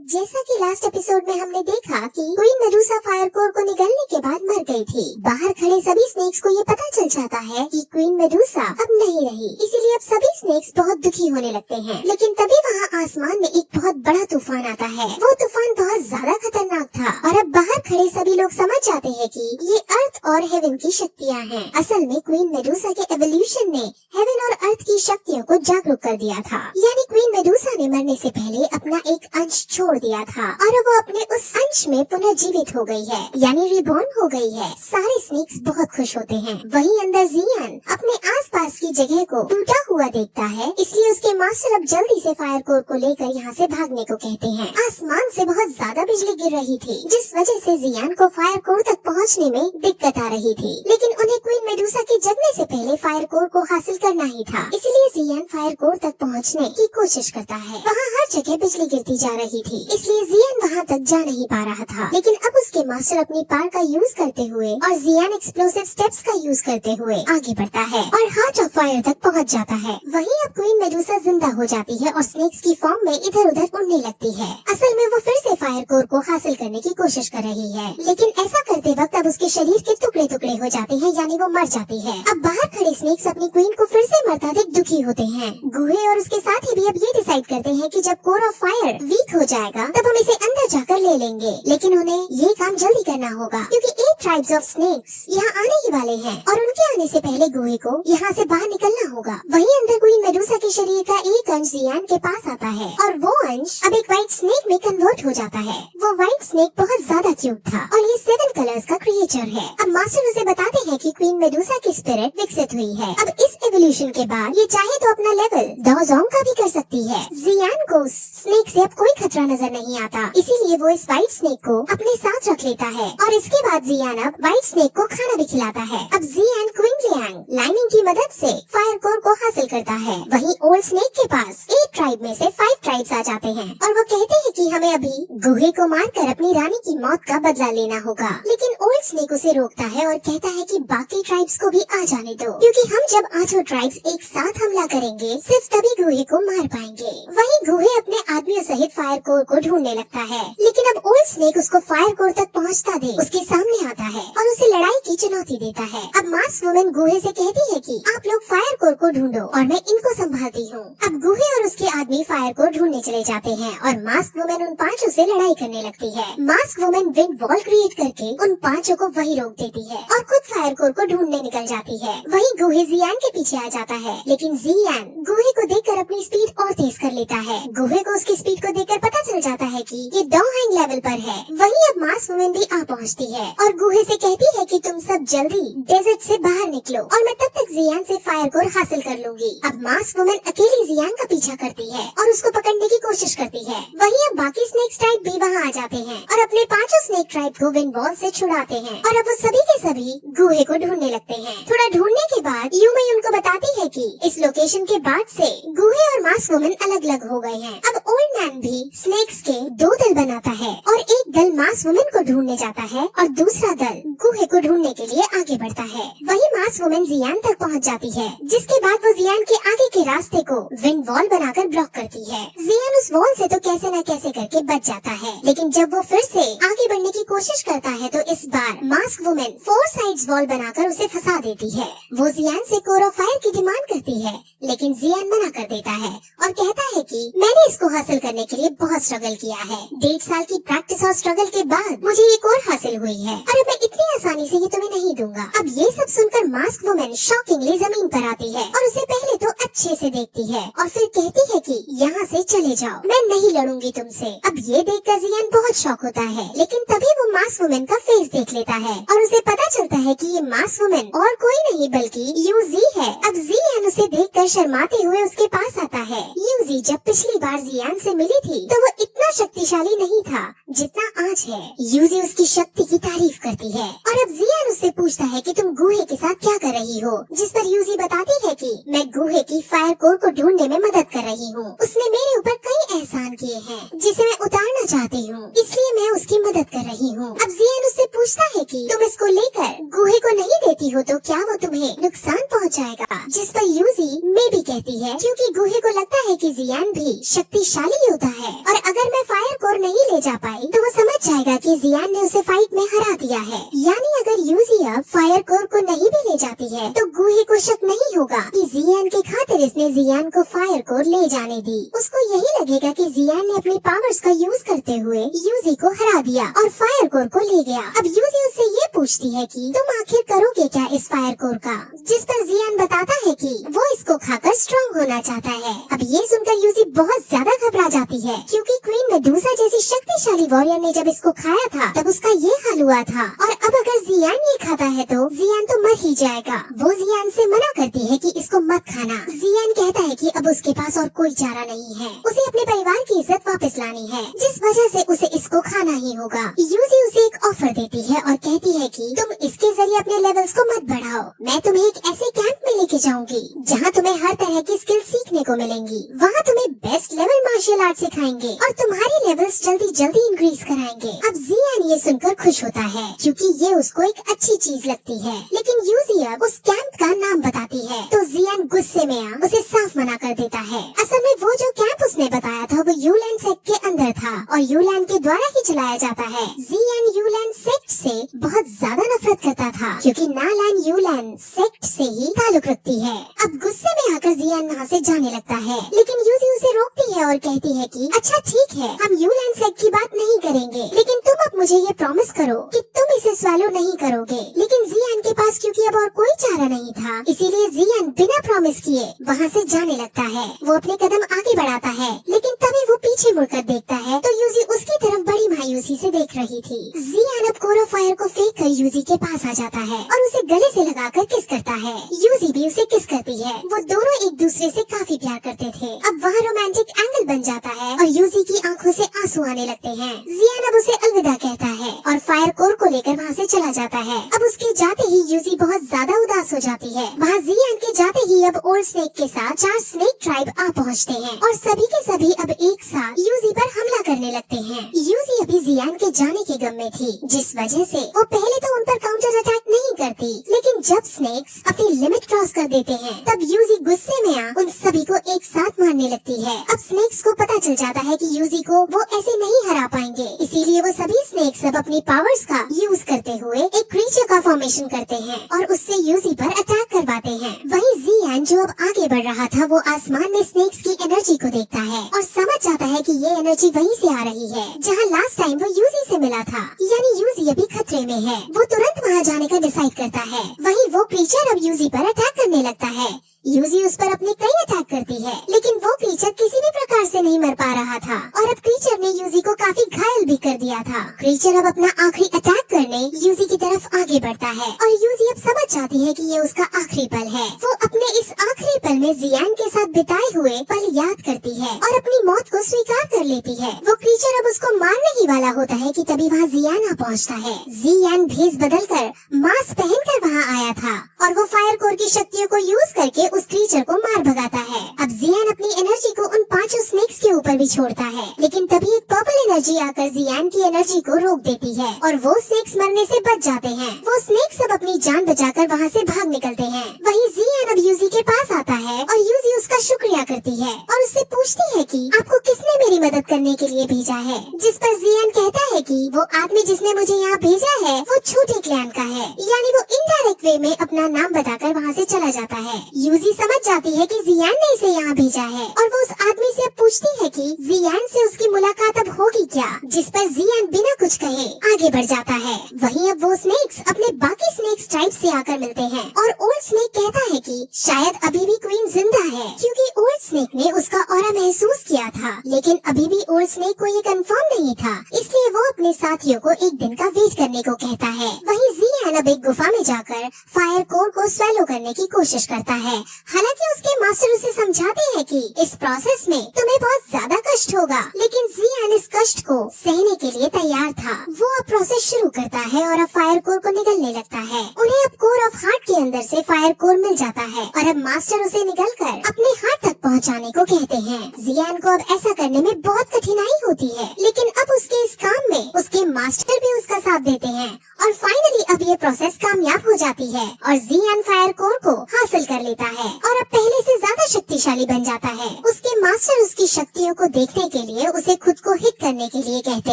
जैसा कि last episode में हमने देखा कि क्वीन मेडुसा फायर कोर को निगलने के बाद मर गई थी। बाहर खड़े सभी स्नेक्स को ये पता चल जाता है कि क्वीन मेडुसा अब नहीं रही, इसीलिए अब सभी स्नेक्स बहुत दुखी होने लगते हैं। लेकिन तभी वहाँ आसमान में एक बहुत बड़ा तूफान आता है। वो तूफान बहुत ज्यादा खतरनाक था और अब बाहर खड़े सभी लोग समझ जाते हैं कि ये अर्थ और हेवन की शक्तियाँ हैं। असल में क्वीन मेडुसा के एवोल्यूशन ने हेवन और अर्थ की शक्तियों को जागरूक कर दिया था। यानी क्वीन मेडुसा ने मरने से पहले अपना एक अंश छोड़ दिया था और वो अपने उस अंश में पुनर्जीवित हो गई है, यानी रिबॉर्न हो गई है। सारे स्नेक्स बहुत खुश होते हैं। वहीं अंदर जियान अपने आसपास की जगह को टूटा हुआ देखता है, इसलिए उसके मास्टर अब जल्दी से फायर कोर को लेकर यहाँ से भागने को कहते हैं। आसमान से बहुत ज्यादा बिजली गिर रही थी, जिस वजह से जियान को फायर कोर तक पहुँचने में दिक्कत आ रही थी। लेकिन उन्हें क्वीन मेडुसा के जगने से पहले फायर कोर को हासिल करना ही था, इसलिए जियान फायर कोर तक पहुँचने की कोशिश करता है। वहाँ हर जगह बिजली गिरती जा रही थी, इसलिए जियान वहाँ तक जा नहीं पा रहा था। लेकिन अब उसके मास्टर अपनी पार का यूज करते हुए और जियान एक्सप्लोसिव स्टेप्स का यूज करते हुए आगे बढ़ता है और हार्ट ऑफ फायर तक पहुँच जाता है। वहीं अब क्वीन मेडुसा जिंदा हो जाती है और स्नेक्स की फॉर्म में इधर उधर उड़ने लगती है। असल में वो फिर से फायर कोर को हासिल करने की कोशिश कर रही है, लेकिन ऐसा करते वक्त अब उसके शरीर के टुकड़े टुकड़े हो जाते हैं, यानी वो मर जाती है। अब बाहर खड़े स्नेक्स अपनी क्वीन को फिर से मरता देख दुखी होते हैं। गुहे और उसके साथी भी अब ये डिसाइड करते हैं कि जब कोर ऑफ फायर वीक हो जाएगा तब हम इसे अंदर जाकर ले लेंगे, लेकिन उन्हें ये काम जल्दी करना होगा क्योंकि 8 ट्राइब्स ऑफ स्नेक्स यहाँ आने ही वाले हैं और उनके आने से पहले गुहे को यहाँ से बाहर निकलना होगा। वहीं अंदर क्वीन मेडुसा के शरीर का एक अंश जियान के पास आता है और वो अंश अब एक व्हाइट स्नेक में कन्वर्ट हो जाता है। वो व्हाइट स्नेक बहुत ज्यादा क्यूट था और ये 7 कलर्स का क्रिएचर है। अब मास्टर उसे बताते हैं कि क्वीन मेडुसा की स्पिरिट विकसित हुई है। अब इस एवोल्यूशन के बाद ये चाहे तो अपना लेवल दाओजोंग का भी कर सकती है। जियान को स्नेक से अब कोई खतरा नजर नहीं आता, इसीलिए वो इस व्हाइट स्नेक को अपने साथ रख लेता है और इसके बाद जियान अब व्हाइट स्नेक को खाना भी खिलाता है। अब जियान क्वीन लियांग लाइनिंग की मदद से फायर कोर को हासिल करता है। वहीं ओल्ड स्नेक के पास 8 ट्राइब में से 5 ट्राइब्स आ जाते हैं और वो कहते हैं कि हमें अभी गुहे को मारकर अपनी रानी की मौत का बदला लेना होगा। लेकिन ओल्ड स्नेक उसे रोकता है और कहता है कि बाकी ट्राइब्स को भी आ जाने दो, क्योंकि हम जब 8 ट्राइब्स एक साथ हमला करेंगे सिर्फ तभी गुहे को मार पाएंगे। वहीं गुहे अपने आदमियों सहित फायर कोर को ढूंढने लगता है, लेकिन अब ओल्ड स्नेक उसको फायर कोर तक पहुंचता दे उसके सामने आता है और उसे लड़ाई की चुनौती देता है। अब मास्क वुमेन गुहे से कहती है कि आप लोग फायर कोर को ढूंढो और मैं इनको संभालती हूँ। अब गुहे और उसके आदमी फायर कोर ढूंढने चले जाते हैं और मास्क वुमेन उन 5 से लड़ाई करने लगती है। Mask women wind wall create करके उन 5 को वही रोक देती है और खुद फायर कोर को ढूंढने निकल जाती है। वहीं गुहे जियान के पीछे आ जाता है, लेकिन जियान गुहे को देखकर अपनी स्पीड और तेज कर लेता है। गुहे को उसकी स्पीड को देखकर पता चल जाता है कि ये डोंगहांग लेवल पर है। वहीं अब मास्क वुमेन भी आ पहुंचती है और गुहे से कहती है कि तुम सब जल्दी डेजर्ट से बाहर निकलो और मैं तब तक जियान से फायर कोर हासिल कर लूंगी। अब मास्क वुमेन अकेली जियान का पीछा करती है और उसको पकड़ने की कोशिश करती है। वहीं अब बाकी स्नेक ट्राइब भी वहाँ आ जाते हैं और अपने 5 स्नेक ट्राइब को विंड वॉल से छुड़ाते हैं और अब वो सभी के सभी गुहे को ढूंढने लगते हैं। थोड़ा ढूंढने के बाद यूमई उनको बताती है कि इस लोकेशन के बाद से गुहे और मास्क वुमेन अलग अलग हो गए हैं। अब ओल्ड मैन भी स्नेक्स के 2 दल बनाता है और एक दल मास्क वुमेन को ढूंढने जाता है और दूसरा दल गुहे को ढूंढने के लिए आगे बढ़ता है। वही मास्क वुमेन जियान तक पहुंच जाती है, जिसके बाद वो जियान के आगे के रास्ते को विंड वॉल बनाकर ब्लॉक करती है। जियान उस वॉल से तो कैसे न कैसे करके बच जाता है, लेकिन जब वो फिर से आगे बढ़ने की कोशिश करता है तो इस बार मास्क वुमेन 4 साइड्स वॉल बनाकर उसे फंसा देती है। वो जियान से कोर ऑफ फायर की डिमांड करती है, लेकिन जियान मना कर देता है और कहता है कि मैंने इसको हासिल करने के लिए बहुत स्ट्रगल किया है। 1.5 साल की प्रैक्टिस और स्ट्रगल के बाद मुझे ये कोर हासिल हुई है और अब मैं इतनी आसानी से ये तुम्हें नहीं दूंगा। अब ये सब सुनकर मास्क वुमेन शॉकिंगली जमीन पर आती है और उसे पहले तो अच्छे से देखती है और फिर कहती है कि यहाँ से चले जाओ, मैं नहीं लड़ूंगी तुमसे। अब ये देखकर जियान बहुत शॉक होता है, लेकिन तभी वो मास्क वुमेन का फेस देख लेता है और उसे पता चलता है कि ये मास्क वुमेन और कोई नहीं बल्कि यूजी है। अब जियान उसे देखकर शर्माते हुए उसके पास आता है। यूजी जब पिछली बार जियान से मिली थी तो वो इतना शक्तिशाली नहीं था जितना आज है। यूजी उसकी शक्ति की तारीफ करती है और अब जियान उससे पूछता है कि तुम गुहे के साथ क्या कर रही हो, जिस पर यूजी बताती है कि मैं गुहे की फायर कोर को ढूंढने में मदद कर रही हूँ। उसने मेरे ऊपर कई एहसान किए हैं जिसे मैं उतारना चाहती हूँ, इसलिए मैं उसकी मदद कर रही हूँ। अब जियान उससे पूछता है कि तुम इसको लेकर गुहे को नहीं देती हो तो क्या वो तुम्हें नुकसान पहुँचाएगा, जिस पर यूजी मे भी कहती है, क्योंकि गुहे को लगता है कि जियान भी शक्तिशाली होता है और अगर मैं फायर कोर नहीं ले जा पाई तो वो समझ जाएगा कि जियान ने उसे फाइट में हरा दिया है। यानी अगर यूजी अब फायर कोर को नहीं भी ले जाती है तो गुहे को शक नहीं होगा कि जियान के खातिर इसने जियान को फायर कोर ले जाने दी। उसको यही लगेगा कि जियान ने अपनी पावर्स का यूज करते हुए यूजी को हरा दिया और फायर कोर को ले गया। अब यूजी उससे ये पूछती है कि तुम आखिर करोगे क्या इस फायर कोर का, जिस पर जियान बताता है कि वो इसको खाकर स्ट्रॉन्ग होना चाहता है। अब ये सुनकर यूजी बहुत ज्यादा घबरा जाती है क्योंकि क्वीन मेडूसा जैसी शक्तिशाली वॉरियर ने जब इसको खाया था तब उसका ये हाल हुआ था, और अब अगर जियान ये खाता है तो जियान तो मर ही जाएगा। वो जियान से मना करती है कि इसको मत खाना। जियान कहता है कि अब उसके पास और कोई चारा नहीं है, उसे अपने परिवार की इज्जत वापस लानी है, जिस वजह से उसे इसको खाना ही होगा। यूजी उसे एक ऑफर देती है और कहती है कि तुम इसके जरिए अपने लेवल्स को मत बढ़ाओ, मैं तुम्हें एक ऐसे कैंप में लेके जाऊंगी जहाँ तुम्हें हर तरह की स्किल सीखने को मिलेंगी। वहाँ तुम्हें बेस्ट लेवल मार्शल आर्ट सिखाएंगे और तुम्हारी लेवल्स जल्दी जल्दी इंक्रीज कराएंगे। अब जियान ये सुनकर खुश होता है क्योंकि ये उसको एक अच्छी चीज लगती है, लेकिन यूजी अब उस कैंप का नाम बताती है तो जियान गुस्से में आ उसे साफ मना कर देता है। असल में वो जो कैंप उसने बताया था वो यूलैंड सेक्ट के अंदर था और यूलैंड के द्वारा ही चलाया जाता है। जियान यूलैंड सेक्ट से बहुत ज्यादा नफरत करता था क्योंकि नालैंड यूलैंड सेक्ट से ही ताल्लुक रखती है। अब गुस्से में आकर जियान वहाँ से जाने लगता है, लेकिन यूजी उसे रोकती है और कहती है कि अच्छा ठीक है, हम यूलैंड सेक्ट की बात नहीं करेंगे, लेकिन तुम अब मुझे ये प्रॉमिस करो कि तुम इसे स्वैलो नहीं करोगे। लेकिन जियान के पास क्योंकि अब और कोई चारा नहीं था, इसीलिए जियान बिना प्रॉमिस किए वहाँ से जाने लगता है। वो अपने कदम आगे बढ़ाता है, लेकिन तभी वो पीछे मुड़कर देखता है तो यूजी उसकी तरफ बड़ी मायूसी से देख रही थी। जियान अब कोर ऑफ फायर को फेंक कर यूजी के पास आ जाता है और उसे गले से लगाकर किस करता है। यूजी भी उसे किस करती है। वो दोनों एक दूसरे से काफी प्यार करते थे। अब वहाँ रोमांटिक एंगल बन जाता है और यूजी की आंखों से आंसू आने लगते हैं। जियान अब उसे अलविदा कहता है और फायर कोर को लेकर वहाँ से चला जाता है। अब उसके जाते ही यूजी बहुत ज्यादा उदास हो जाती है। वहाँ जियान के जाते ही अब ओल्ड स्नेक के साथ 4 स्नेक ट्राइब आ पहुँचते हैं और सभी के सभी अब एक साथ यूजी पर हमला करने लगते हैं। यूजी अभी जियान के जाने के गम में थी, जिस वजह से वो पहले तो उन पर काउंटर अटैक नहीं करती, लेकिन जब स्नेक्स अपनी लिमिट क्रॉस कर देते हैं तब यूजी गुस्से में आ उन सभी को एक साथ मारने लगती है। अब स्नेक्स को पता चल जाता है कि यूजी को वो ऐसे नहीं हरा पाएंगे, इसीलिए वो सभी स्नेक्स अब अपनी पावर्स का यूज करते हुए एक क्रीचर का फॉर्मेशन करते हैं और उससे यूजी पर अटैक करवाते हैं। वहीं जियान जो अब आगे बढ़ रहा था वो आसमान में स्नेक्स की एनर्जी को देखता है और समझ जाता है कि ये एनर्जी वहीं से आ रही है जहाँ लास्ट टाइम वो यूजी से मिला था, यानी यूजी अभी खतरे में है। वो तुरंत वहाँ जाने का डिसाइड करता है। वहीं वो क्रीचर अब यूजी पर अटैक करने लगता है। यूजी उस पर अपने कई अटैक करती है, लेकिन वो क्रीचर किसी भी प्रकार से नहीं मर पा रहा था और अब क्रीचर ने यूजी को काफी घायल भी कर दिया था। क्रीचर अब अपना आखिरी अटैक करने यूजी की तरफ आगे बढ़ता है और यूजी अब समझ जाती है कि ये उसका आखिरी पल है। वो अपने इस आखिरी पल में जियान के साथ बिताए हुए पल याद करती है और अपनी मौत को स्वीकार कर लेती है। वो क्रीचर अब उसको मारने ही वाला होता है कि तभी वहाँ जियान आ पहुँचता है। जियान भेस बदल कर मास्क पहनकर वहाँ आया था और वो फायर कोर की शक्तियों को यूज करके उस क्रीचर को मार भगाता है। अब जियान अपनी एनर्जी को उन 5 स्नेक्स के ऊपर भी छोड़ता है, लेकिन तभी एक पर्पल एनर्जी आकर जियान की एनर्जी को रोक देती है और वो स्नेक्स मरने से बच जाते हैं। वो स्नेक्स सब अपनी जान बचाकर वहाँ से भाग निकलते हैं। वहीं जियान अब यूजी के पास आता है और यूजी उसका शुक्रिया करती है और उससे पूछती है कि आपको किसने मेरी मदद करने के लिए भेजा है, जिस पर जियान कहता है कि वो आदमी जिसने मुझे यहाँ भेजा है वो छोटे क्लैन का है, यानी वो इनडायरेक्ट वे में अपना नाम बताकर वहाँ से चला जाता है। यूजी समझ जाती है कि जियान ने इसे यहाँ भेजा है और वो उस आदमी से पूछती है कि जियान से उसकी मुलाकात अब होगी क्या, जिस पर जियान बिना कुछ कहे आगे बढ़ जाता है। वहीं अब वो स्नेक्स अपने बाकी स्नेक्स ट्राइब से आकर मिलते हैं और ओल्ड स्नेक कहता है कि शायद अभी भी क्वीन जिंदा है, क्योंकि ओल्ड स्नेक ने उसका ऑरा महसूस किया था, लेकिन अभी भी ओल्ड स्नेक को ये कंफर्म नहीं था, इसलिए वो अपने साथियों को एक दिन का वेट करने को कहता है। वहीं जियान अब एक गुफा में जाकर फायर कोर को स्वेलो करने की कोशिश करता है। हालांकि उसके मास्टर उसे समझाते हैं कि इस प्रोसेस में तुम्हें बहुत ज्यादा कष्ट होगा, लेकिन जियान इस कष्ट को सहने के लिए तैयार था। वो अब प्रोसेस शुरू करता है और अब फायर कोर को निगलने लगता है। उन्हें अब कोर ऑफ हार्ट के अंदर से फायर कोर मिल जाता है और अब मास्टर उसे निगलकर अपने हार्ट तक पहुंचाने को कहते हैं। जियान को अब ऐसा करने में बहुत कठिनाई होती है, लेकिन अब उसके इस काम में उसके मास्टर भी उसका साथ देते हैं और और फाइनली अब ये प्रोसेस कामयाब हो जाती है और जियान फायर कोर को हासिल कर लेता है और अब पहले से ज्यादा शक्तिशाली बन जाता है। उसके मास्टर उसकी शक्तियों को देखने के लिए उसे खुद को हिट करने के लिए कहते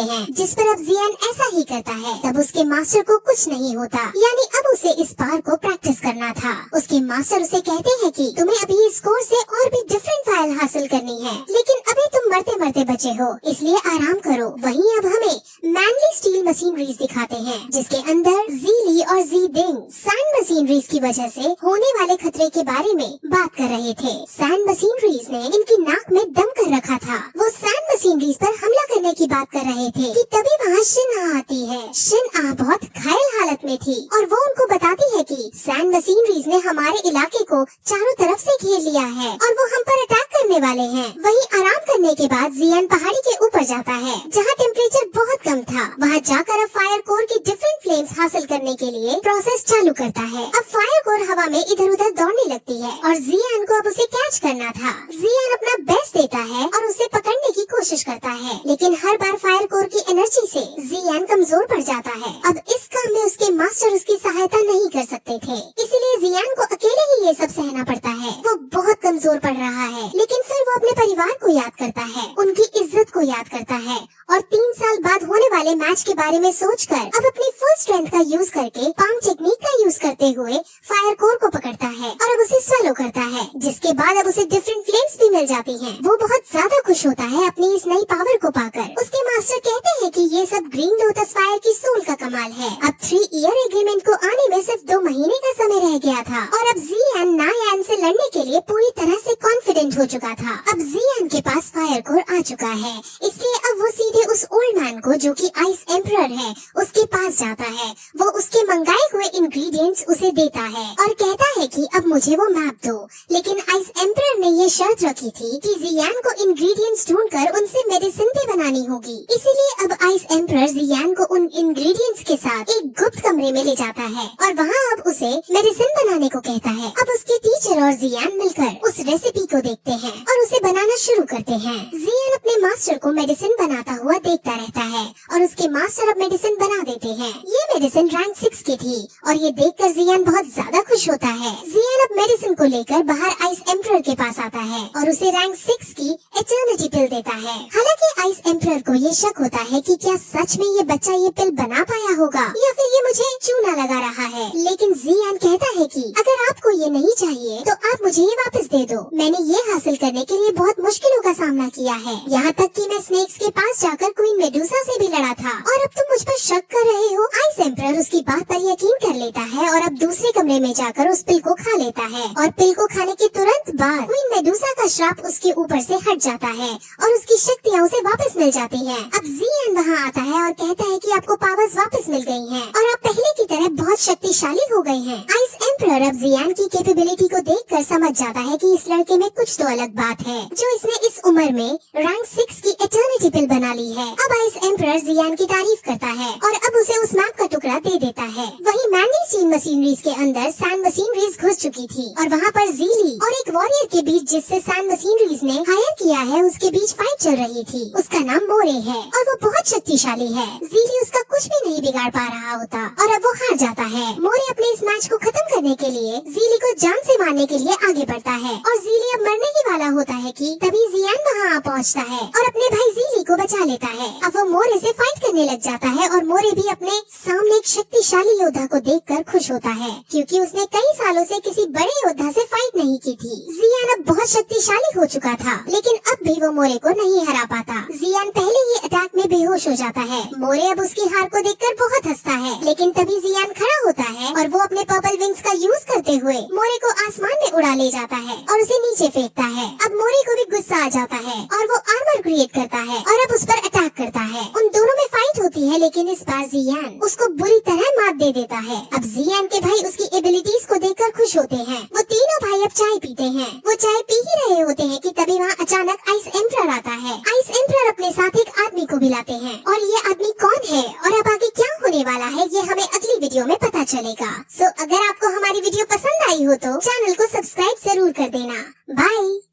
हैं, जिस पर अब जियान ऐसा ही करता है। तब उसके मास्टर को कुछ नहीं होता, यानी अब उसे इस पार को प्रैक्टिस करना था। उसके मास्टर उसे कहते हैं कि तुम्हें अभी इस कोर से और भी डिफरेंट फायर हासिल करनी है, लेकिन अभी तुम मरते मरते बचे हो, इसलिए आराम करो। वहीं अब हमें मैनली स्टील मशीनरीज दिखाते हैं, जिसके अंदर ज़ीली और ज़ीडिंग सैंड मशीनरीज की वजह से होने वाले खतरे के बारे में बात कर रहे थे। सैंड मशीनरीज ने इनकी नाक में दम कर रखा था। वो सैंड मशीनरीज पर हमला करने की बात कर रहे थे कि तभी वहाँ शिन आ आती है। शिन आ बहुत घायल हालत में थी और वो उनको बताती है कि सैंड मशीनरीज ने हमारे इलाके को चारों तरफ से घेर लिया है और वो हम पर अटैक करने वाले हैं। वहीं आराम करने के बाद जियान पहाड़ी के ऊपर जाता है, जहाँ टेम्परेचर बहुत कम था। वहाँ जाकर अब फायर कोर की डिफरेंट फ्लेम्स हासिल करने के लिए प्रोसेस चालू करता है। अब फायर कोर हवा में इधर उधर दौड़ने लगती है और जियान को अब उसे कैच करना था। जियान अपना बेस्ट देता है और उसे पकड़ने की कोशिश करता है, लेकिन हर बार फायर कोर की एनर्जी से जियान कमजोर पड़ जाता है। अब इस काम में उसके मास्टर उसकी सहायता नहीं कर सकते थे, इसीलिए जियान को अकेले ही ये सब सहना पड़ता है। वो बहुत कमजोर पड़ रहा है, लेकिन फिर वो अपने परिवार को याद करता है, उनकी इज्जत को याद करता है और 3 साल बाद होने वाले मैच के बारे में सोचकर अब अपनी फुल स्ट्रेंथ का यूज करके पाम टेक्निक का यूज करते हुए फायर कोर को पकड़ता है और अब उसे स्वेलो करता है, जिसके बाद अब उसे डिफरेंट फ्लेम्स भी मिल जाती हैं। वो बहुत ज्यादा खुश होता है अपनी इस नई पावर को पाकर। उसके मास्टर कहते हैं कि ये सब ग्रीन लोटस फायर की सोल का कमाल है। अब 3 ईयर एग्रीमेंट को आने में सिर्फ 2 महीने का समय रह गया था और अब जियान नायान से लड़ने के लिए पूरी तरह से कॉन्फिडेंट हो चुका था। अब जियान के पास फायर कोर आ चुका है, इसलिए अब वो सीधे उस ओल्ड मैन को, जो कि आइस एम्परर है, उसके पास जाता है। वो उसके मंगाए हुए इंग्रेडिएंट्स उसे देता है और कहता है कि अब मुझे वो मैप दो, लेकिन आइस एम्परर ने ये शर्त रखी थी कि जियान को इंग्रेडिएंट्स ढूंढकर उनसे मेडिसिन भी बनानी होगी। इसीलिए अब आइस एम्परर जियान को उन इंग्रेडिएंट्स के साथ एक गुप्त कमरे में ले जाता है और वहाँ अब उसे मेडिसिन बनाने को कहता है। अब उसके टीचर और जियान मिलकर उस रेसिपी को देखते हैं और उसे बनाना शुरू करते हैं। जियान अपने मास्टर को मेडिसिन बनाता हुआ देखता रहता है और उसके मास्टर अब मेडिसिन बना देते हैं। ये मेडिसिन रैंक 6 की थी और ये देखकर जियान बहुत ज्यादा खुश होता है। जियान अब मेडिसिन को लेकर बाहर आइस एम्परर के पास आता है और उसे रैंक 6 की एटर्निटी पिल देता है। हालांकि आइस एम्परर को ये शक होता है कि क्या सच में ये बच्चा ये पिल बना पाया होगा या फिर ये मुझे चूना लगा रहा है, लेकिन जियान कहता है कि अगर आपको ये नहीं चाहिए तो आप मुझे ये वापस दे दो। मैंने ये हासिल करने के लिए बहुत मुश्किलों का सामना किया है, यहाँ तक कि मैं स्नेक्स के पास जाकर क्वीन मेडुसा से भी लड़ा था और अब तुम मुझ पर शक कर रहे हो। आइस एम्परर उसकी बात पर यकीन कर लेता है और अब दूसरे कमरे में जाकर उस पिल को खा लेता है और पिल को खाने के तुरंत बाद क्वीन मेडुसा का श्राप उसके ऊपर से हट जाता है और उसकी शक्तियाँ उसे वापस मिल जाती हैं। अब जियान वहाँ आता है और कहता है कि आपको पावर्स वापस मिल गई हैं और आप पहले की तरह बहुत शक्तिशाली हो गए हैं। आइस एम्परर अब जियान की कैपेबिलिटी को देखकर समझ जाता है कि इस लड़के में कुछ तो अलग बात है, जो इसने इस उम्र में रैंक 6 की एटर्निटी पिल बना ली है। अब आइस एम्परर जियान की तारीफ करता है और अब उसे उस मैप का टुकड़ा दे देता है। वहीं मैनली स्टील मशीनरीज के अंदर सैंड मशीनरीज घुस चुकी थी और वहाँ पर ज़ीली और एक वॉरियर के बीच, जिससे सैंड मशीनरीज ने हायर किया है, उसके बीच फाइट चल रही थी। उसका नाम मोरे है और वो बहुत शक्तिशाली है। ज़ीली उसका कुछ भी नहीं बिगाड़ पा रहा होता और अब वो हार जाता है। मोरे अपने इस मैच को खत्म करने के लिए ज़ीली को जान से मारने के लिए आगे बढ़ता है और ज़ीली अब मरने ही वाला होता है कि तभी जियान वहाँ आ पहुँचता है और अपने भाई ज़ीली को बचा लेता है। अब वो मोरे से फाइट करने लग जाता है और मोरे भी अपने सामने एक शक्तिशाली योद्धा को देखकर खुश होता है, क्योंकि उसने कई सालों से किसी बड़े योद्धा से फाइट नहीं की थी। जियान अब बहुत शक्तिशाली हो चुका था, लेकिन अब भी वो मोरे को नहीं हरा पाता। जियान पहले ही अटैक में बेहोश हो जाता है। मोरे अब उसकी हार को देखकर बहुत हंसता है, लेकिन तभी जियान खड़ा होता है और वो अपने पर्पल विंग्स का यूज करते हुए मोरे को आसमान में उड़ा ले जाता है और उसे नीचे फेंकता है। अब मोरे को भी गुस्सा आ जाता है और वो आर्मर क्रिएट करता है और अब उस पर अटैक करता है। उन दोनों में फाइट होती है, लेकिन इस बार जियान उसको बुरी तरह मात दे देता है। अब जियान के भाई उसकी एबिलिटीज को देखकर खुश होते हैं। वो तीनों भाई अब चाय पीते हैं। वो चाय पी ही रहे होते हैं कि तभी वहाँ अचानक आइस एम्परर आता है। आइस एम्परर अपने साथ एक आदमी को भी लाते हैं और ये आदमी कौन है और अब आगे क्या होने वाला है, ये हमें अगली वीडियो में पता चलेगा। सो अगर आपको हमारी वीडियो पसंद आई हो तो चैनल को सब्सक्राइब जरूर कर देना। बाय।